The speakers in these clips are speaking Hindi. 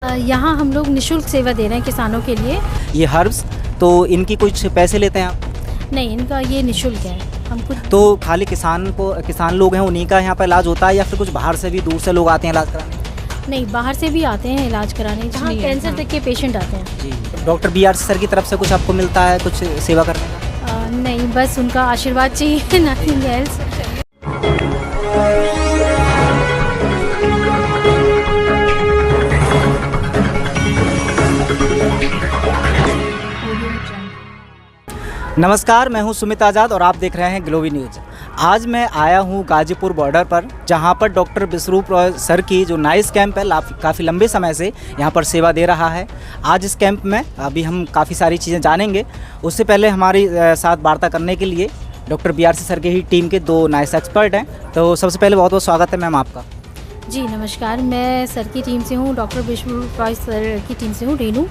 यहाँ हम लोग निःशुल्क सेवा दे रहे हैं किसानों के लिए। ये हर्ब्स, तो इनकी कुछ पैसे लेते हैं आप? नहीं, इनका ये निःशुल्क है। हम खुद तो खाली किसान लोग हैं उन्हीं का यहाँ पर इलाज होता है या फिर कुछ बाहर से भी दूर से लोग आते हैं इलाज कराने? नहीं, बाहर से भी आते हैं इलाज कराने, जहाँ कैंसर तक के पेशेंट आते हैं। जी, डॉक्टर BRC सर की तरफ से कुछ आपको मिलता है, कुछ सेवा करने का? नहीं, बस उनका आशीर्वाद चाहिए, नथिंग एल्स। नमस्कार, मैं हूं सुमित आज़ाद और आप देख रहे हैं ग्लोबी न्यूज़। आज मैं आया हूं गाजीपुर बॉर्डर पर, जहां पर डॉक्टर विश्वरूप रॉय सर की जो नाइस कैंप है काफ़ी लंबे समय से यहां पर सेवा दे रहा है। आज इस कैंप में अभी हम काफ़ी सारी चीज़ें जानेंगे। उससे पहले हमारी साथ वार्ता करने के लिए डॉक्टर BRC सर की ही टीम के दो नाइस एक्सपर्ट हैं। तो सबसे पहले बहुत बहुत स्वागत है मैम आपका। जी नमस्कार, मैं सर की टीम से हूँ, डॉक्टर विश्वरूप रॉय सर की टीम से हूँ, रेनू।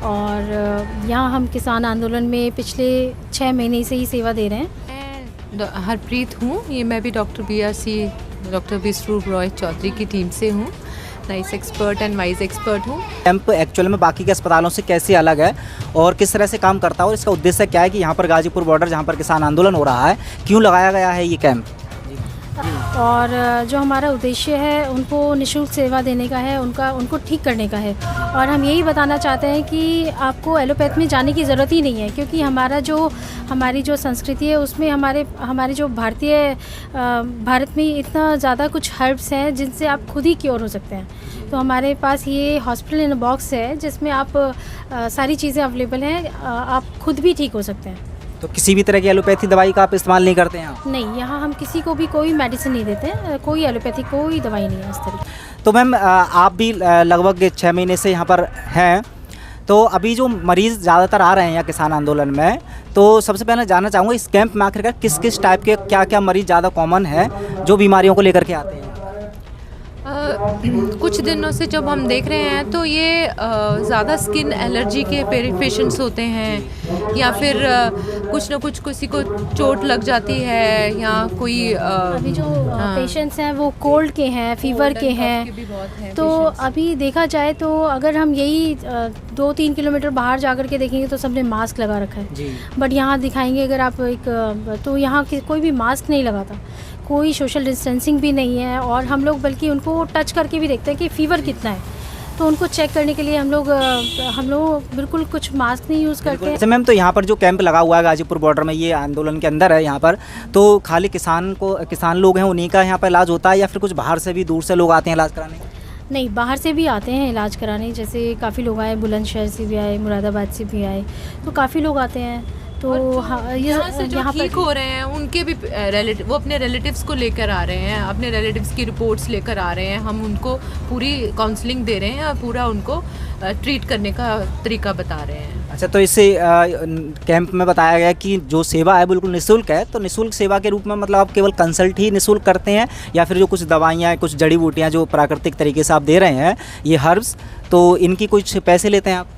और यहाँ हम किसान आंदोलन में पिछले 6 महीने से ही सेवा दे रहे हैं। मैं हरप्रीत हूँ, ये मैं भी डॉक्टर BRC डॉक्टर विश्वरूप रॉय चौधरी की टीम से हूँ, nice expert and wise expert हूँ। कैंप एक्चुअल में बाकी के अस्पतालों से कैसे अलग है और किस तरह से काम करता है और इसका उद्देश्य क्या है कि यहाँ पर गाजीपुर बॉर्डर जहाँ पर किसान आंदोलन हो रहा है, क्यों लगाया गया है ये कैंप? और जो हमारा उद्देश्य है उनको निःशुल्क सेवा देने का है, उनको ठीक करने का है। और हम यही बताना चाहते हैं कि आपको एलोपैथ में जाने की ज़रूरत ही नहीं है, क्योंकि हमारी जो संस्कृति है उसमें हमारे जो भारत में इतना ज़्यादा कुछ हर्ब्स हैं जिनसे आप खुद ही क्योर हो सकते हैं। तो हमारे पास ये हॉस्पिटल इन बॉक्स है जिसमें आप सारी चीज़ें अवेलेबल हैं, आप खुद भी ठीक हो सकते हैं। तो किसी भी तरह की एलोपैथी दवाई का आप इस्तेमाल नहीं करते हैं आप? नहीं, यहाँ हम किसी को भी कोई मेडिसिन नहीं देते हैं, कोई एलोपैथी कोई दवाई नहीं है इस तरह। तो मैम आप भी लगभग 6 महीने से यहाँ पर हैं, तो अभी जो मरीज़ ज़्यादातर आ रहे हैं यहाँ किसान आंदोलन में, तो सबसे पहले जानना चाहूँगा इस कैंप में आखिरकार किस किस टाइप के क्या मरीज़ ज़्यादा कॉमन है जो बीमारियों को लेकर के आते हैं? कुछ दिनों से जब हम देख रहे हैं तो ये ज़्यादा स्किन एलर्जी के पेशेंट्स होते हैं, या फिर कुछ ना कुछ किसी को चोट लग जाती है, या कोई अभी जो पेशेंट्स हैं वो कोल्ड के हैं, फीवर के हैं। तो अभी देखा जाए तो अगर हम यही 2-3 किलोमीटर बाहर जाकर के देखेंगे तो सबने मास्क लगा रखा है, बट यहाँ दिखाएंगे अगर आप तो यहाँ कोई भी मास्क नहीं लगाता, कोई सोशल डिस्टेंसिंग भी नहीं है। और हम लोग बल्कि उनको टच करके भी देखते हैं कि फ़ीवर कितना है, तो उनको चेक करने के लिए हम लोग बिल्कुल कुछ मास्क नहीं यूज़ करते हैं। अच्छा मैम, तो यहाँ पर जो कैंप लगा हुआ है गाजीपुर बॉर्डर में, ये आंदोलन के अंदर है यहाँ पर, तो खाली किसान लोग हैं उन्हीं का यहाँ पर इलाज होता है या फिर कुछ बाहर से भी दूर से लोग आते हैं इलाज कराने? नहीं, बाहर से भी आते हैं इलाज कराने, जैसे काफ़ी लोग आए, बुलंदशहर से भी आए, मुरादाबाद से भी आए, तो काफ़ी लोग आते हैं। तो यहाँ ठीक हो रहे हैं उनके भी वो अपने रिलेटिव्स को लेकर आ रहे हैं, अपने रिलेटिव्स की रिपोर्ट्स लेकर आ रहे हैं, हम उनको पूरी काउंसलिंग दे रहे हैं और पूरा उनको ट्रीट करने का तरीका बता रहे हैं। अच्छा, तो इससे कैंप में बताया गया कि जो सेवा है बिल्कुल निःशुल्क है, तो निःशुल्क सेवा के रूप में मतलब आप केवल कंसल्ट ही निःशुल्क करते हैं या फिर जो कुछ दवाइयाँ, कुछ जड़ी बूटियाँ जो प्राकृतिक तरीके से आप दे रहे हैं, ये हर्ब्स, तो इनकी कुछ पैसे लेते हैं आप?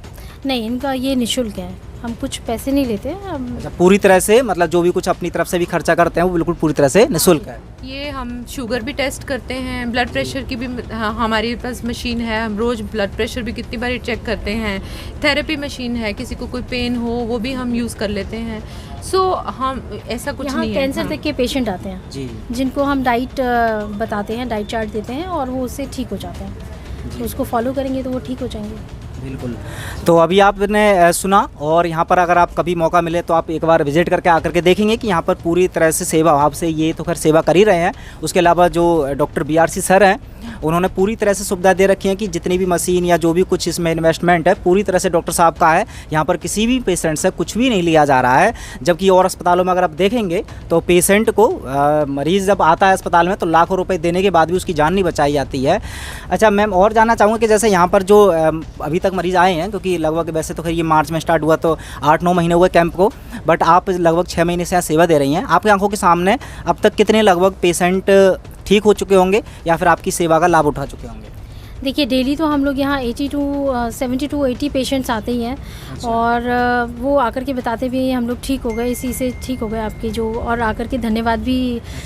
नहीं, इनका ये निःशुल्क है, हम कुछ पैसे नहीं लेते हैं। अच्छा, पूरी तरह से मतलब जो भी कुछ अपनी तरफ से भी खर्चा करते हैं वो बिल्कुल पूरी तरह से निःशुल्क है। ये हम शुगर भी टेस्ट करते हैं, ब्लड प्रेशर की भी हमारे पास मशीन है, हम रोज़ ब्लड प्रेशर भी कितनी बार चेक करते हैं। थेरेपी मशीन है, किसी को कोई पेन हो वो भी हम यूज़ कर लेते हैं। सो हम ऐसा कुछ नहीं है। कैंसर तक के पेशेंट आते हैं जी, जिनको हम डाइट बताते हैं, डाइट चार्ट देते हैं और वो उससे ठीक हो जाते हैं, तो उसको फॉलो करेंगे तो वो ठीक हो जाएंगे। बिल्कुल। तो अभी आपने सुना, और यहाँ पर अगर आप कभी मौका मिले तो आप एक बार विजिट करके आकर के देखेंगे कि यहाँ पर पूरी तरह से सेवा भाव से ये तो खैर सेवा कर ही रहे हैं, उसके अलावा जो डॉक्टर BRC सर हैं उन्होंने पूरी तरह से सुविधा दे रखी है कि जितनी भी मशीन या जो भी कुछ इसमें इन्वेस्टमेंट है पूरी तरह से डॉक्टर साहब का है। यहाँ पर किसी भी पेशेंट से कुछ भी नहीं लिया जा रहा है, जबकि और अस्पतालों में अगर आप देखेंगे तो पेशेंट को मरीज़ जब आता है अस्पताल में तो लाखों रुपए देने के बाद भी उसकी जान नहीं बचाई जाती है। अच्छा मैम, और जानना चाहूँगा कि जैसे यहाँ पर जो अभी तक मरीज़ आए हैं, क्योंकि लगभग वैसे तो खैर ये मार्च में स्टार्ट हुआ तो 8-9 महीने हुए कैंप को, बट आप लगभग 6 महीने से यहाँ सेवा दे रही हैं, आपकी आंखों के सामने अब तक कितने लगभग पेशेंट ठीक हो चुके होंगे या फिर आपकी सेवा का लाभ उठा चुके होंगे? देखिए डेली तो हम लोग यहाँ 70 to 80 पेशेंट्स आते ही हैं। और वो आकर के बताते भी हैं हम लोग ठीक हो गए, इसी से ठीक हो गए आपके जो, और आकर के धन्यवाद भी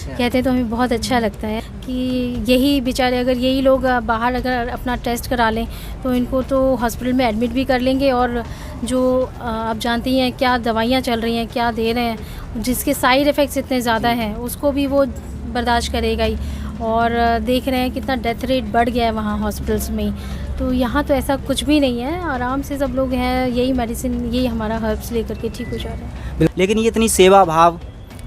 कहते हैं, तो हमें बहुत अच्छा लगता है कि यही बेचारे, अगर यही लोग बाहर अगर अपना टेस्ट करा लें तो इनको तो हॉस्पिटल में एडमिट भी कर लेंगे, और जो आप जानती हैं क्या दवाइयाँ चल रही हैं, क्या दे रहे हैं, जिसके साइड इफ़ेक्ट्स इतने ज़्यादा हैं उसको भी वो बर्दाश्त करेगा ही। और देख रहे हैं कितना डेथ रेट बढ़ गया है वहाँ हॉस्पिटल्स में, तो यहाँ तो ऐसा कुछ भी नहीं है, आराम से सब लोग हैं, यही मेडिसिन, यही हमारा हर्ब्स लेकर के ठीक हो जा रहे हैं। लेकिन ये इतनी सेवा भाव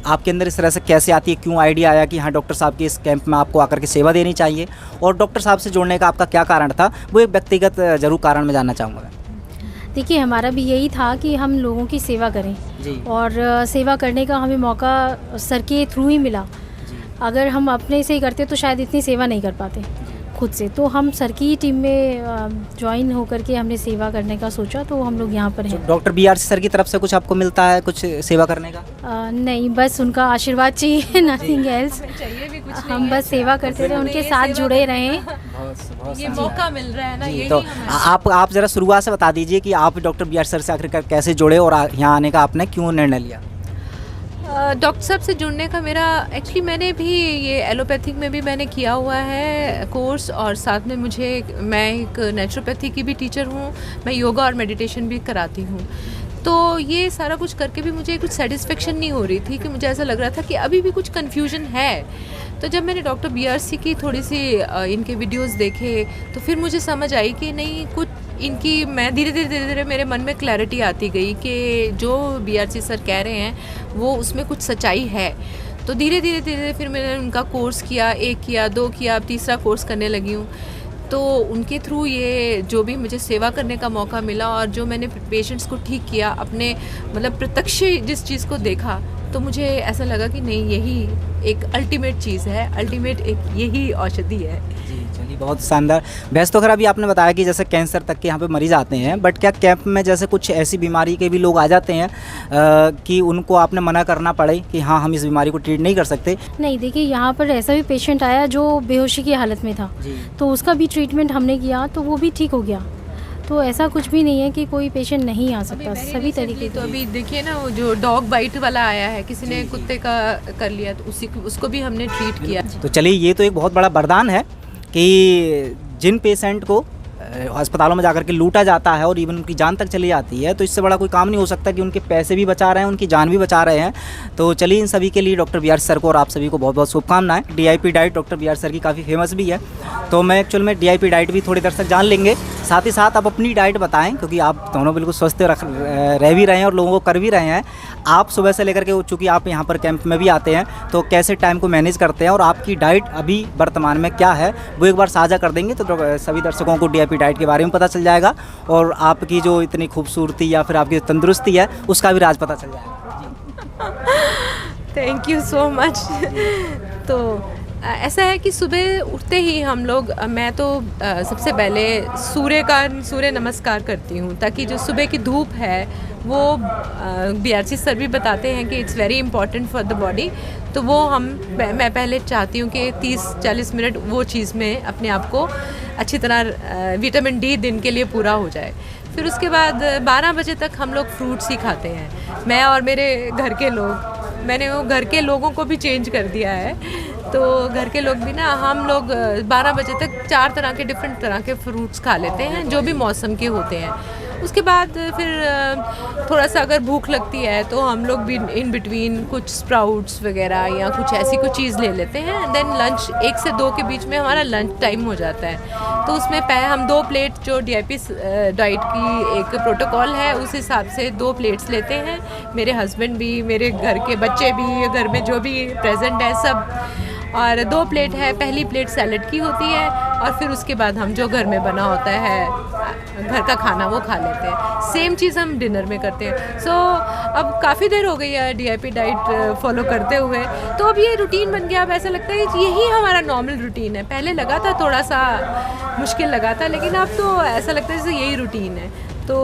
आपके अंदर इस तरह से कैसे आती है, क्यों आइडिया आया कि हाँ डॉक्टर साहब के इस कैंप में आपको आकर के सेवा देनी चाहिए, और डॉक्टर साहब से जुड़ने का आपका क्या कारण था, वो एक व्यक्तिगत ज़रूर कारण मैं जानना चाहूँगा। देखिए हमारा भी यही था कि हम लोगों की सेवा करें जी। और सेवा करने का हमें मौका सर के थ्रू ही मिला। अगर हम अपने से ही करते तो शायद इतनी सेवा नहीं कर पाते खुद से, तो हम सर की टीम में ज्वाइन होकर के हमने सेवा करने का सोचा, तो हम लोग यहाँ पर हैं। डॉक्टर बीआरसी सर की तरफ से कुछ आपको मिलता है, कुछ सेवा करने का? नहीं, बस उनका आशीर्वाद चाहिए, नथिंग एल्स। चाहिए भी कुछ हम बस सेवा करते रहे, उनके साथ जुड़े रहें। ये मौका मिल रहा है ना, यही तो हमें। आप ज़रा शुरुआत से बता दीजिए कि आप डॉक्टर बीआरसी सर से आखिरकार कैसे जुड़े और यहाँ आने का आपने क्यों निर्णय लिया? डॉक्टर साहब से जुड़ने का मेरा एक्चुअली, मैंने भी ये एलोपैथिक में भी मैंने किया हुआ है कोर्स, और साथ में मैं एक नेचुरोपैथी की भी टीचर हूँ, मैं योगा और मेडिटेशन भी कराती हूँ। तो ये सारा कुछ करके भी मुझे कुछ सेटिस्फेक्शन नहीं हो रही थी, कि मुझे ऐसा लग रहा था कि अभी भी कुछ कन्फ्यूजन है। तो जब मैंने डॉक्टर बीआरसी की थोड़ी सी इनके वीडियोस देखे, तो फिर मुझे समझ आई कि नहीं, कुछ इनकी, मैं धीरे धीरे मेरे मन में क्लैरिटी आती गई कि जो बीआरसी सर कह रहे हैं वो उसमें कुछ सच्चाई है। तो धीरे धीरे फिर मैंने उनका कोर्स किया, 1 किया, 2 किया, अब 3रा कोर्स करने लगी हूँ। तो उनके थ्रू ये जो भी मुझे सेवा करने का मौका मिला, और जो मैंने पेशेंट्स को ठीक किया, अपने मतलब प्रत्यक्ष जिस चीज़ को देखा, तो मुझे ऐसा लगा कि नहीं, यही एक अल्टीमेट चीज़ है, अल्टीमेट एक यही औषधि है। जी चलिए, बहुत शानदार। वैसे तो खैर अभी आपने बताया कि जैसे कैंसर तक के यहाँ पे मरीज़ आते हैं, बट क्या कैंप में जैसे कुछ ऐसी बीमारी के भी लोग आ जाते हैं कि उनको आपने मना करना पड़े कि हाँ हम इस बीमारी को ट्रीट नहीं कर सकते? नहीं, देखिए यहाँ पर ऐसा भी पेशेंट आया जो बेहोशी की हालत में था, तो उसका भी ट्रीटमेंट हमने किया, तो वो भी ठीक हो गया। तो ऐसा कुछ भी नहीं है कि कोई पेशेंट नहीं आ सकता, सभी तरीके तो अभी देखिए ना, वो जो डॉग बाइट वाला आया है, किसी ने कुत्ते का कर लिया, तो उसको भी हमने ट्रीट किया। तो चलिए, ये तो एक बहुत बड़ा वरदान है कि जिन पेशेंट को अस्पतालों में जाकर के लूटा जाता है और इवन उनकी जान तक चली जाती है, तो इससे बड़ा कोई काम नहीं हो सकता कि उनके पैसे भी बचा रहे हैं, उनकी जान भी बचा रहे हैं। तो चलिए, इन सभी के लिए डॉक्टर बीआरसी सर को और आप सभी को बहुत बहुत शुभकामनाएं। DIP diet doctor BRC sir की काफ़ी फेमस भी है, तो मैं एक्चुअल में डीआईपी डाइट भी थोड़ी देर तक जान लेंगे। साथ ही साथ आप अपनी डाइट बताएं, क्योंकि आप दोनों बिल्कुल स्वस्थ रह भी रहे हैं और लोगों को कर भी रहे हैं। आप सुबह से लेकर के, चूँकि आप यहाँ पर कैंप में भी आते हैं, तो कैसे टाइम को मैनेज करते हैं और आपकी डाइट अभी वर्तमान में क्या है, वो एक बार साझा कर देंगे तो सभी दर्शकों को डीआईपी डाइट के बारे में पता चल जाएगा, और आपकी जो इतनी खूबसूरती या फिर आपकी तंदुरुस्ती है उसका भी राज पता चल जाएगा। Thank you so much. तो ऐसा है कि सुबह उठते ही हम लोग, मैं तो सबसे पहले सूर्य नमस्कार करती हूँ, ताकि जो सुबह की धूप है वो बीआरसी सर भी बताते हैं कि it's very important for the body. तो वो मैं पहले चाहती हूँ कि 30-40 मिनट वो चीज़ में अपने आप को अच्छी तरह विटामिन डी दिन के लिए पूरा हो जाए। फिर उसके बाद 12 बजे तक हम लोग फ्रूट्स ही खाते हैं, मैं और मेरे घर के लोग। मैंने वो घर के लोगों को भी चेंज कर दिया है, तो घर के लोग भी ना, हम लोग 12 बजे तक 4 तरह के डिफरेंट तरह के फ्रूट्स खा लेते हैं जो भी मौसम के होते हैं। उसके बाद फिर थोड़ा सा अगर भूख लगती है तो हम लोग भी इन बिटवीन कुछ स्प्राउट्स वगैरह या कुछ ऐसी कुछ चीज़ ले लेते हैं। देन लंच 1 से 2 के बीच में हमारा लंच टाइम हो जाता है, तो उसमें हम 2 प्लेट, जो डीआईपी डाइट की एक प्रोटोकॉल है उस हिसाब से 2 प्लेट्स लेते हैं। मेरे हस्बैंड भी, मेरे घर के बच्चे भी, घर में जो भी प्रेजेंट है सब। और 2 प्लेट है, पहली प्लेट सैलड की होती है, और फिर उसके बाद हम जो घर में बना होता है घर का खाना वो खा लेते हैं। सेम चीज़ हम डिनर में करते हैं। सो अब काफ़ी देर हो गई है डीआईपी डाइट फॉलो करते हुए, तो अब ये रूटीन बन गया। अब ऐसा लगता है कि यही हमारा नॉर्मल रूटीन है। पहले लगा था थोड़ा सा मुश्किल लगा था, लेकिन अब तो ऐसा लगता है जैसे यही रूटीन है। तो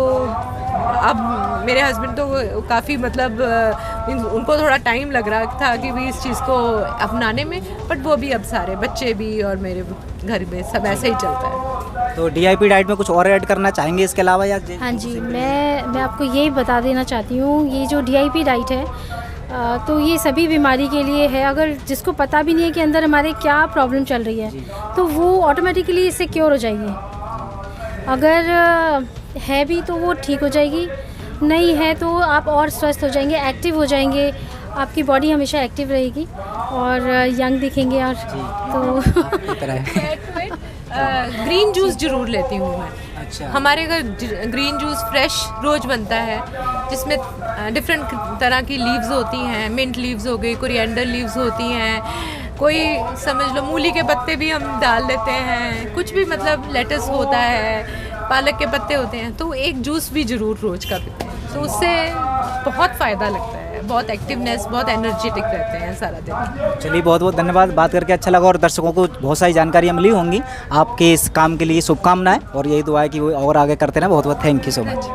अब मेरे हस्बैंड तो काफ़ी मतलब उनको थोड़ा टाइम लग रहा था कि भी इस चीज़ को अपनाने में, बट वो भी अब सारे बच्चे भी और मेरे घर में सब ऐसे ही चलता है। तो DIP डाइट में कुछ और ऐड करना चाहेंगे इसके अलावा या हाँ जी, मैं आपको यही बता देना चाहती हूँ, ये जो DIP डाइट है तो ये सभी बीमारी के लिए है। अगर जिसको पता भी नहीं है कि अंदर हमारे क्या प्रॉब्लम चल रही है तो वो ऑटोमेटिकली इससे क्योर हो जाएगी। अगर है भी तो वो ठीक हो जाएगी, नहीं है तो आप और स्वस्थ हो जाएंगे, एक्टिव हो जाएंगे, आपकी बॉडी हमेशा एक्टिव रहेगी और यंग दिखेंगे। और तो ग्रीन जूस जरूर लेती हूँ मैं। अच्छा। हमारे घर ग्रीन जूस फ्रेश रोज बनता है, जिसमें डिफरेंट तरह की लीव्स होती हैं। मिंट लीव्स हो गई, कोरिएंडर लीव्स होती हैं, कोई समझ लो मूली के पत्ते भी हम डाल लेते हैं, कुछ भी मतलब लेटस होता है, पालक के पत्ते होते हैं। तो एक जूस भी ज़रूर रोज़ का पीते हैं, तो उससे बहुत फ़ायदा लगता है, बहुत एक्टिवनेस, बहुत एनर्जेटिक रहते हैं सारा दिन। चलिए, बहुत बहुत धन्यवाद, बात करके अच्छा लगा और दर्शकों को बहुत सारी जानकारियाँ मिली होंगी। आपके इस काम के लिए शुभकामनाएं और यही दुआ है कि वो और आगे करते रहें। बहुत बहुत थैंक यू सो मच।